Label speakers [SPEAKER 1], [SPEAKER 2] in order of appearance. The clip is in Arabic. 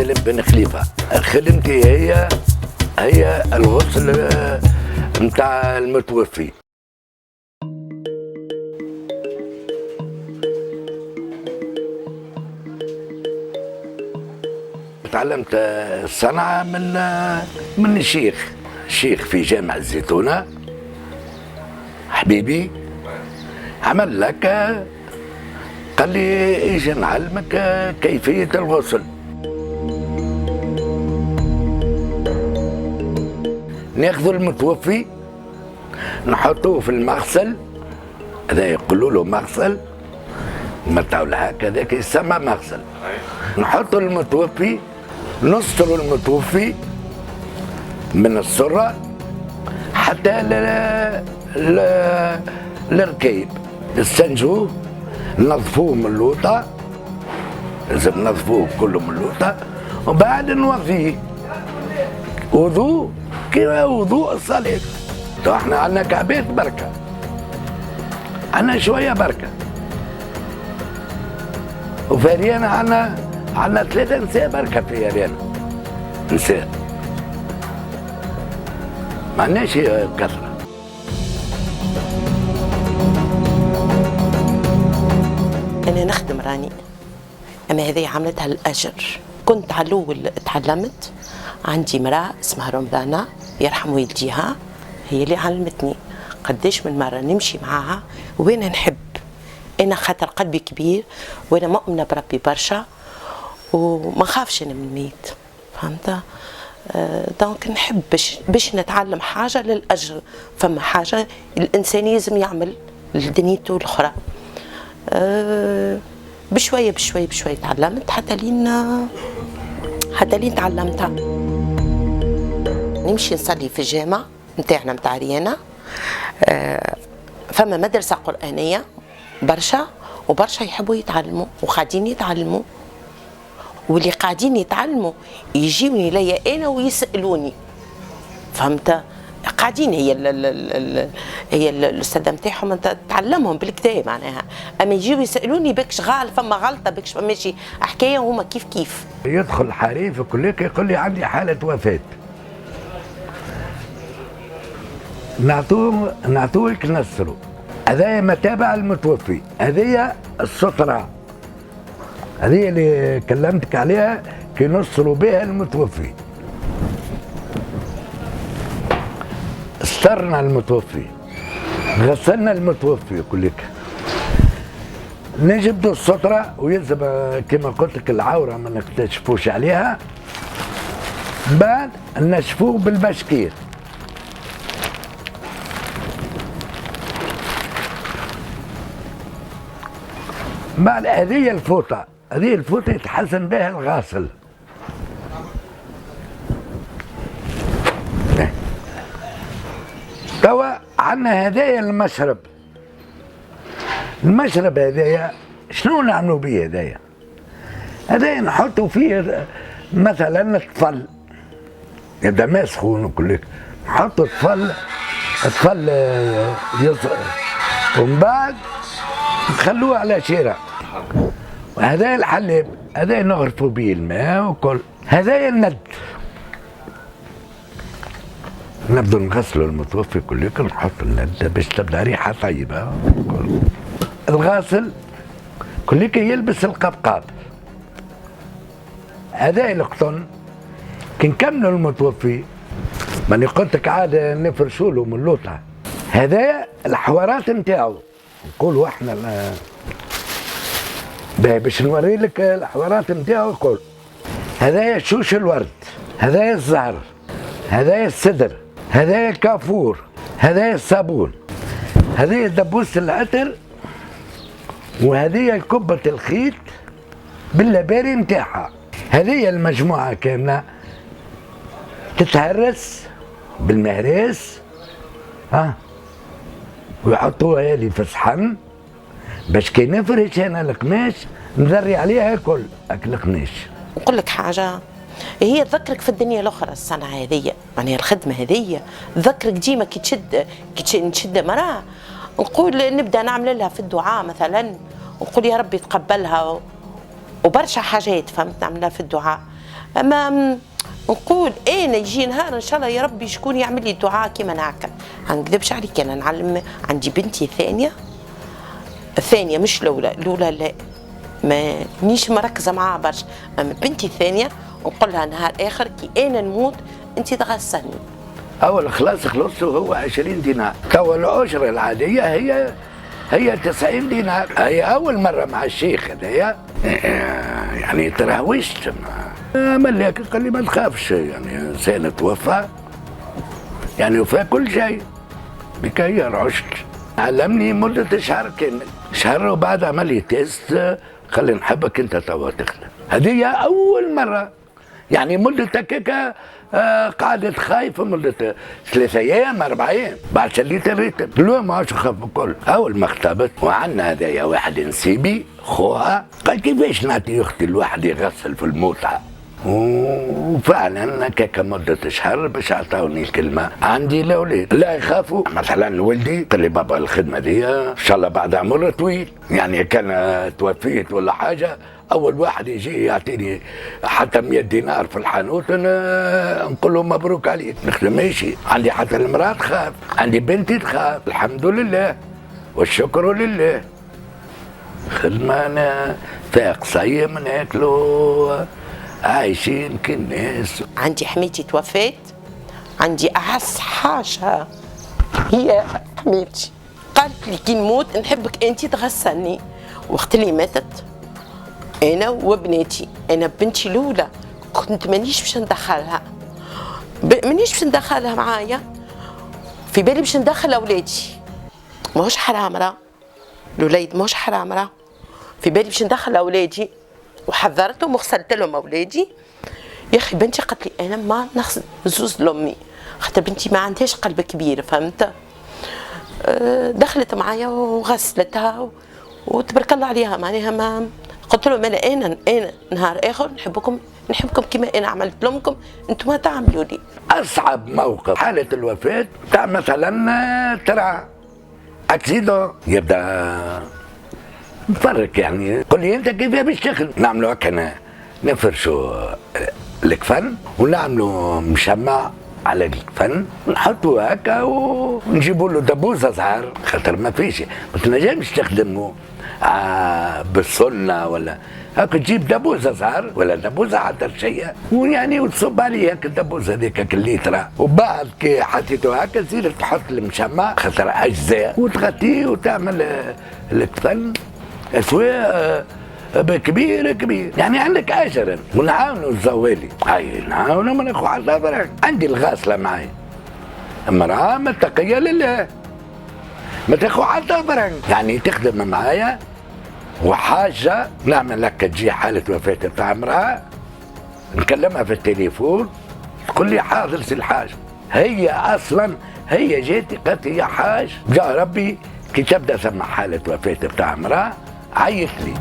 [SPEAKER 1] سالم بن خليفة. خدمتي هي الغسل متاع المتوفي. تعلمت الصنعة من شيخ في جامع الزيتونة، حبيبي عمل لك، قال لي اجي نعلمك كيفية الغسل. ناخذ المتوفي نحطوه في المغسل، هذا يقولوا له مغسل، المتاع الحاك هذاك يسمى مغسل. نحطوا المتوفي، نستروا المتوفي من السرة حتى للركيب، نستنجوه، نظفوه من اللوطة، لازم نظفوه كله من اللوطة، وبعد نوضيه وضوء كما وضوء الصلاة. تو احنا عندنا كعبات بركة، عندنا شوية بركة، وفي ريانا عندنا 3 نساء بركة في ريانا، نساء ما عندناش كثرة.
[SPEAKER 2] أنا نخدم راني، أما هذه عملتها الأجر. كنت على الأول تعلمت، عندي مرأة اسمها رمضانة يرحم والديها، هي اللي علمتني قديش من مرة نمشي معاها وين نحب. أنا خاطر قلبي كبير وأنا مؤمنة بربي برشا وما خافش أنا من الميت، فهمت؟ دونك نحب باش نتعلم حاجة للأجر. فما حاجة الإنسان لازم يعمل لدنيته الأخرى. بشوية بشوية بشوية تعلمت حتى لين تعلمتها. نمشي نصلي في الجامع نتاعنا نتاع ريانا، فما مدرسة قرآنية برشا وبرشا يحبوا يتعلموا وقاعدين يتعلموا، واللي قاعدين يتعلموا يجيوني ليا أنا ويسألوني، فهمت؟ قاعدين هي الاستاذه نتاعهم تعلمهم بالكدا معناها، اما يجيو يسالوني بكش فما غلطه بكش ماشي حكايه، وهما كيف
[SPEAKER 1] يدخل الحريف كلك يقول لي عندي حاله وفاه، نعطوك نسرو، هذايا متابع المتوفي، هذه الستره، هذه اللي كلمتك عليها كي نسروا بها المتوفي. استرنا المتوفي، غسلنا المتوفي كلك، نجبدوا السترة، ويلزم كما قلت لك العورة ما نكتشفوش عليها، بعد نشفوه بالبشكير. بعد هذه الفوطة يتحسن بها الغاسل. توا عندنا هدايا المشرب هدايا شنو نعملوا به؟ هدايا نحطوا فيه مثلا الطفل، يبدا ما سخون وكلك، نحطوا الطفل ومن بعد نخلوه على شيرة. وهدايا الحليب، هدايا نغرفوا به الماء وكل. هدايا الند، نبدو نغسلوا المتوفي كلك، نحط الند باش تبدا ريحه طيبه. الغاسل كلك يلبس القبقاب، هذا القطن. كي نكملوا المتوفي ماني قلت لك عاد نفرشوا له من اللوطه، هذا الحوارات نتاعو، نقولوا احنا باش نوري لك الحوارات نتاعو. نقول هذايا شوش الورد، هذايا الزهر، هذايا السدر، هذايا الكافور، هذايا الصابون، هذايا دبوس العطر، وهذه كبة الخيط باللباري نتاعها. هذه المجموعة كاملة تتهرس بالمهراس، ويحطوها لي في صحن باش كي نفرش انا القماش نذري عليها كل القماش.
[SPEAKER 2] نقول لك حاجة، هي تذكرك في الدنيا الاخرى الصنعه هذيا، يعني الخدمه هذيا تذكرك ديما كي نشد مراه، نقول نبدا نعمل لها في الدعاء مثلا، نقول يا ربي تقبلها، وبرشا حاجات فهمت نعملها في الدعاء. اما نقول انا يجي نهار ان شاء الله يا ربي شكون يعمل لي دعاء كيما هكا. ما نكذبش عليك، انا نعلم عندي بنتي الثانيه مش الاولى لا، ما نيش مركزه معاها برشا، اما بنتي الثانيه نقول لها نهار اخر كي انا نموت انت تغسلني.
[SPEAKER 1] اول خلص هو 20 دينار. توا الاجره العاديه هي 90 دينار. هي اول مره مع الشيخ هذايا يعني تراوشت ملاك قال لي ما تخافش، يعني انسان توفى يعني وفى كل شيء بكي عشت. علمني مدة شهر كامل، شهر وبعد عملية تيست قال لي نحبك انت توا تخدم. هذه أول مرة يعني مدة هكاك قعدت خايفة مدة 3 أيام 4 أيام، بعد شليت الريتم لا ما عادش نخاف الكل. أول ما اختبت وعندنا هذايا واحد نسيبي خوها قال كيفاش نعطي أختي الواحد يغسل في الموتعة، وفعلا هكاك مدة شهر باش عطاوني الكلمة. عندي الأولاد لا يخافوا، مثلا ولدي قال لي بابا الخدمة دي إن شاء الله بعد عمر طويل، يعني كان توفيت ولا حاجة أول واحد يجي يعطيني حتى 100 دينار في الحانوت أنا نقول له مبروك عليك نخدم ماشي. عندي حتى المرأة تخاف، عندي بنتي تخاف، الحمد لله والشكر لله. خدمة أنا فاق صيم ناكلو عايشين كالناس.
[SPEAKER 2] عندي حميتي توفيت، عندي أعز حاجة هي حميتي، قالت لي كي نموت نحبك أنت تغسلني. وقت اللي ماتت أنا وبناتي، أنا بنتي الأولى كنت مانيش باش ندخلها، مانيش باش ندخلها معايا، في بالي باش ندخل أولادي، ماهوش حرام راه الوليد ماهوش حرام راه، في بالي باش ندخل أولادي وحذرتهم وغسلت لهم أولادي. يا أخي بنتي قالت لي أنا ما نغسل زوز لأمي، خاطر بنتي ما عندهاش قلب كبير فهمت. دخلت معايا وغسلتها وتبارك الله عليها، معناها ما قلت لهم انا نهار اخر نحبكم كما انا عملت لامكم انتم تعملوا لي.
[SPEAKER 1] اصعب موقف حاله الوفاه تاع مثلا ترى اكسيدون يبدا نفرك، يعني قل لي انت كيف باش تخدم. نعملوا هكا نفرشوا الكفن ونعملوا مشمع على الكفن ونحطوا هكا ونجيبوا له دبوزه صغار، خاطر ما فيش ما تنجمش تخدموا بالسنه ولا هاك تجيب دبوزه صغار ولا دبوزه عطرشيه ويعني وتصب عليه هاك الدبوزه هذيك الليتره، وبعد كي حطيته هاكا تزيد تحط المشمع خاطر اجزاء وتغطيه وتعمل الكفن اسواق كبير يعني عندك اجر. ونعاونوا الزوالي هاي نعاونوا ما ناخذ على ظهرك. عندي الغاسله معي امراه متقيه لله ما تاخذ على ظهرك، يعني تخدم معايا وحاجه نعمل لك تجي حاله وفاه بتاع امراه نكلمها في التليفون تقول لي حاضر سي الحاج، هي اصلا هي جاتي قالت لي يا حاج جاء ربي كي تبدا ثم حاله وفاه بتاع امراه عيط لي